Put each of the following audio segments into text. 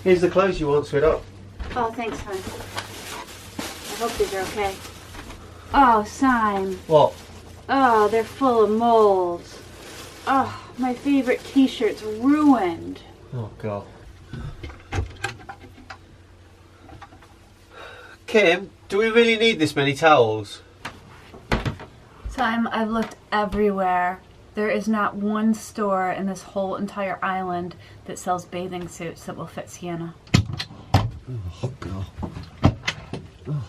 Here's the clothes you want, sweetheart. Oh, thanks, hon. I hope these are okay. Oh, Sime. What? Oh, they're full of mold. Oh, my favorite t-shirt's ruined. Oh, God. Kim, do we really need this many towels? Sime, I've looked everywhere. There is not one store in this whole entire island that sells bathing suits that will fit Sienna. Oh, God. Oh.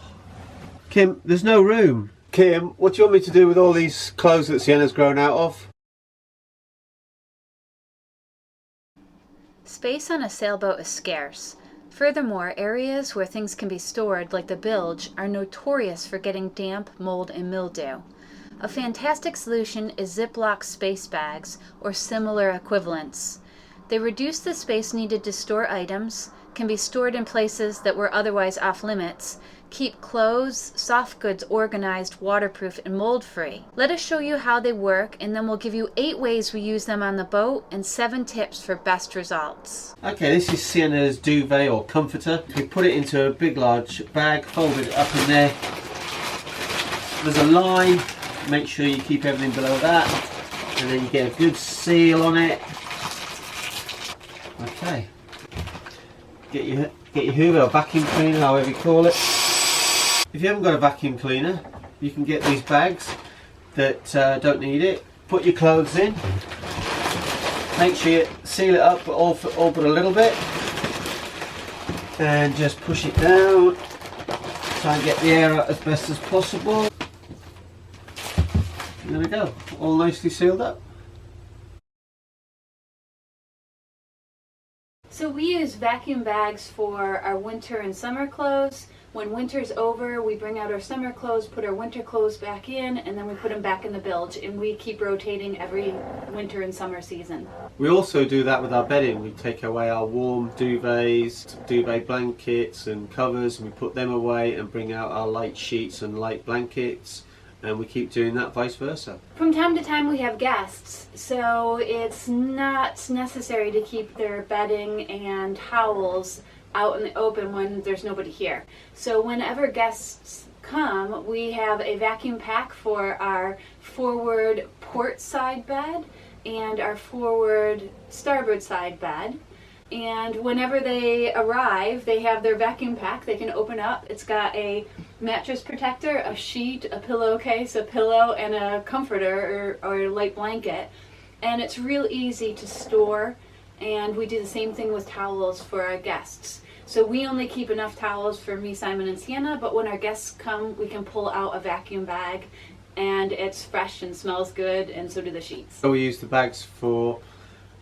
Kim, there's no room. Kim, what do you want me to do with all these clothes that Sienna's grown out of? Space on a sailboat is scarce. Furthermore, areas where things can be stored, like the bilge, are notorious for getting damp, mold, and mildew. A fantastic solution is Ziploc space bags or similar equivalents. They reduce the space needed to store items, can be stored in places that were otherwise off limits, keep clothes, soft goods organized, waterproof, and mold-free. Let us show you how they work, and then we'll give you 8 ways we use them on the boat and 7 tips for best results. Okay, this is Sienna's duvet or comforter. We put it into a big large bag, fold it up in there. There's a line, make sure you keep everything below that, and then you get a good seal on it. Okay. Get your Hoover or vacuum cleaner, however you call it. If you haven't got a vacuum cleaner, you can get these bags that don't need it. Put your clothes in. Make sure you seal it up all but a little bit. And just push it down. Try and get the air out as best as possible. There we go, all nicely sealed up. So we use vacuum bags for our winter and summer clothes. When winter's over, we bring out our summer clothes, put our winter clothes back in, and then we put them back in the bilge, and we keep rotating every winter and summer season. We also do that with our bedding. We take away our warm duvets, duvet blankets and covers, and we put them away and bring out our light sheets and light blankets, and we keep doing that vice versa. From time to time we have guests, so it's not necessary to keep their bedding and towels out in the open when there's nobody here. So whenever guests come, we have a vacuum pack for our forward port side bed and our forward starboard side bed. And whenever they arrive, they have their vacuum pack they can open up. It's got a mattress protector, a sheet, a pillowcase, a pillow, and a comforter or a light blanket. And it's real easy to store, and we do the same thing with towels for our guests. So we only keep enough towels for me, Simon, and Sienna, but when our guests come, we can pull out a vacuum bag, and it's fresh and smells good, and so do the sheets. So we use the bags for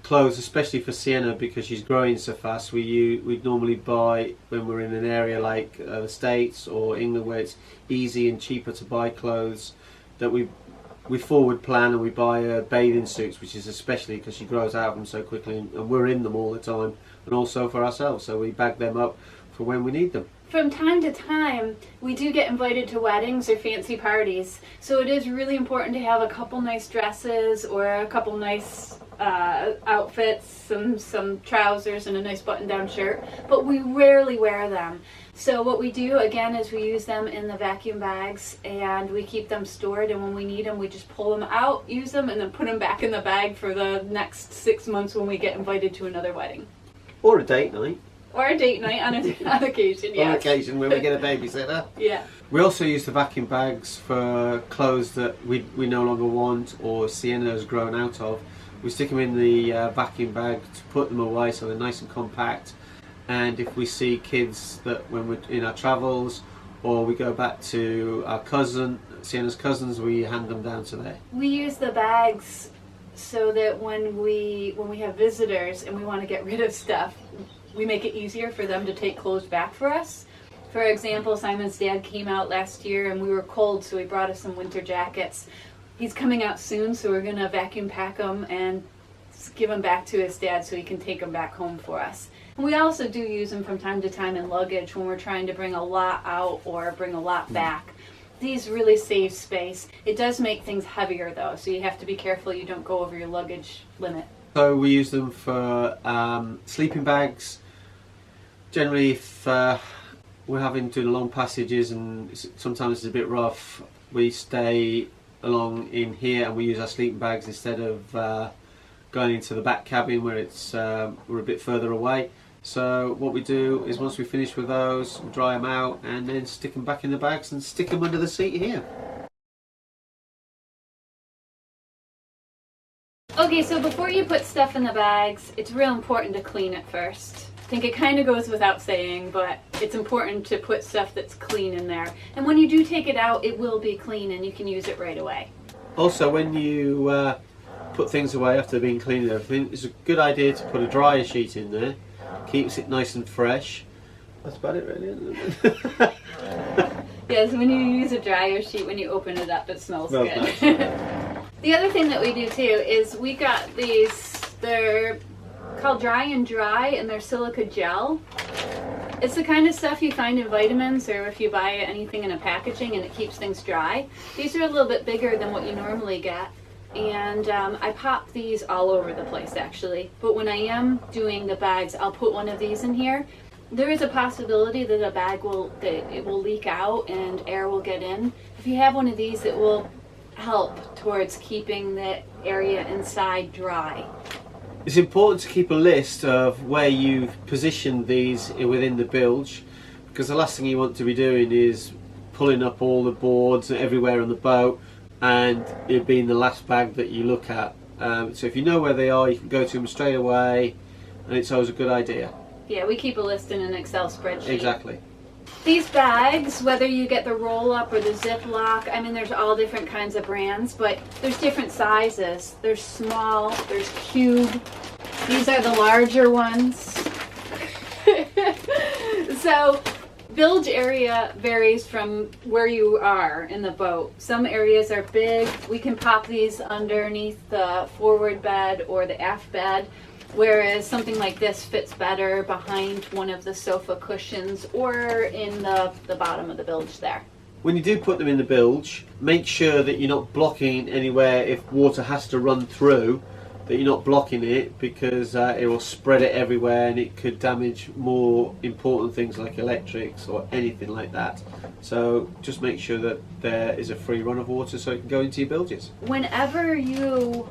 clothes, especially for Sienna because she's growing so fast. We'd normally buy when we're in an area like the States or England where it's easy and cheaper to buy clothes, that we forward plan and we buy bathing suits, which is especially because she grows out of them so quickly, and we're in them all the time, and also for ourselves, so we bag them up for when we need them. From time to time, we do get invited to weddings or fancy parties, so it is really important to have a couple nice dresses or a couple nice outfits, some trousers and a nice button-down shirt, but we rarely wear them. So what we do again is we use them in the vacuum bags and we keep them stored, and when we need them we just pull them out, use them, and then put them back in the bag for the next 6 months when we get invited to another wedding. Or a date night. Or a date night on occasion, yes. On occasion when we get a babysitter. Yeah. We also use the vacuum bags for clothes that we no longer want or Sienna has grown out of. We stick them in the vacuum bag to put them away so they're nice and compact. And if we see kids that when we're in our travels or we go back to our Sienna's cousins, we hand them down to there. We use the bags so that when we have visitors and we want to get rid of stuff, we make it easier for them to take clothes back for us. For example, Simon's dad came out last year and we were cold, so he brought us some winter jackets. He's coming out soon, so we're going to vacuum pack them and give them back to his dad so he can take them back home for us. And we also do use them from time to time in luggage when we're trying to bring a lot out or bring a lot back. These really save space. It does make things heavier though, so you have to be careful you don't go over your luggage limit. So we use them for sleeping bags, Generally, if we're having doing long passages and sometimes it's a bit rough, we stay along in here and we use our sleeping bags instead of going into the back cabin where it's we're a bit further away. So what we do is once we finish with those, we dry them out and then stick them back in the bags and stick them under the seat here. Okay, so before you put stuff in the bags, it's real important to clean it first. I think it kind of goes without saying, but it's important to put stuff that's clean in there. And when you do take it out, it will be clean and you can use it right away. Also, when you put things away after being cleaned and everything, it's a good idea to put a dryer sheet in there. Keeps it nice and fresh. That's about it really, isn't it? Yes, when you use a dryer sheet, when you open it up, it smells good. Nice. The other thing that we do too is we got these, they're called Dry and Dry, and they're silica gel. It's the kind of stuff you find in vitamins or if you buy anything in a packaging and it keeps things dry. These are a little bit bigger than what you normally get. And I pop these all over the place actually, but when I am doing the bags, I'll put one of these in here. There is a possibility that a bag will leak out and air will get in. If you have one of these, it will help towards keeping the area inside dry. It's important to keep a list of where you've positioned these within the bilge, because the last thing you want to be doing is pulling up all the boards everywhere on the boat and it being the last bag that you look at. So if you know where they are, you can go to them straight away, and it's always a good idea. Yeah, we keep a list in an Excel spreadsheet. Exactly. These bags, whether you get the roll-up or the Ziploc, I mean there's all different kinds of brands, but there's different sizes. There's small, there's cube. These are the larger ones. So bilge area varies from where you are in the boat. Some areas are big. We can pop these underneath the forward bed or the aft bed, whereas something like this fits better behind one of the sofa cushions or in the bottom of the bilge there. When you do put them in the bilge, make sure that you're not blocking anywhere if water has to run through, that you're not blocking it, because it will spread it everywhere and it could damage more important things like electrics or anything like that. So just make sure that there is a free run of water so it can go into your bilges. Whenever you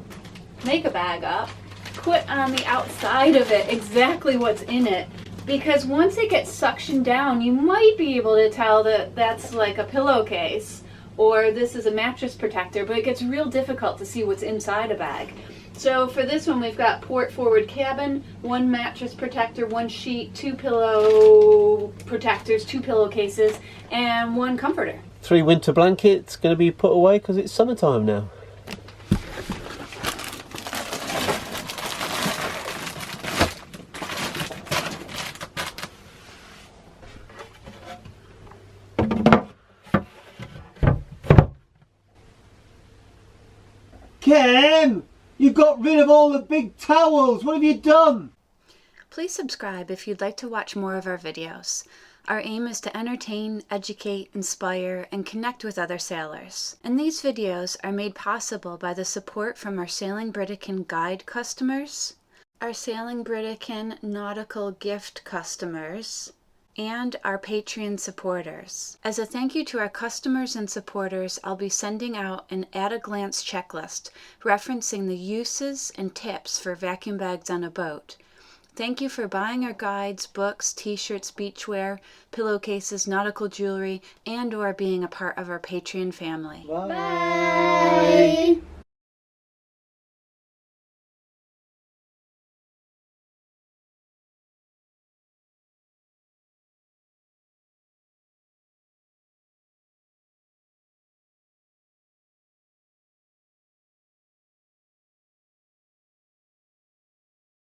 make a bag up, put on the outside of it exactly what's in it, because once it gets suctioned down, you might be able to tell that that's like a pillowcase or this is a mattress protector, but it gets real difficult to see what's inside a bag. So for this one, we've got port forward cabin, one mattress protector, one sheet, 2 pillow protectors, 2 pillowcases, and 1 comforter. 3 winter blankets going to be put away because it's summertime now. Ken! You got rid of all the big towels! What have you done? Please subscribe if you'd like to watch more of our videos. Our aim is to entertain, educate, inspire, and connect with other sailors. And these videos are made possible by the support from our Sailing Britican guide customers, our Sailing Britican nautical gift customers, and our Patreon supporters. As a thank you to our customers and supporters, I'll be sending out an at-a-glance checklist referencing the uses and tips for vacuum bags on a boat. Thank you for buying our guides, books, t-shirts, beachwear, pillowcases, nautical jewelry, and or being a part of our Patreon family. Bye. Bye.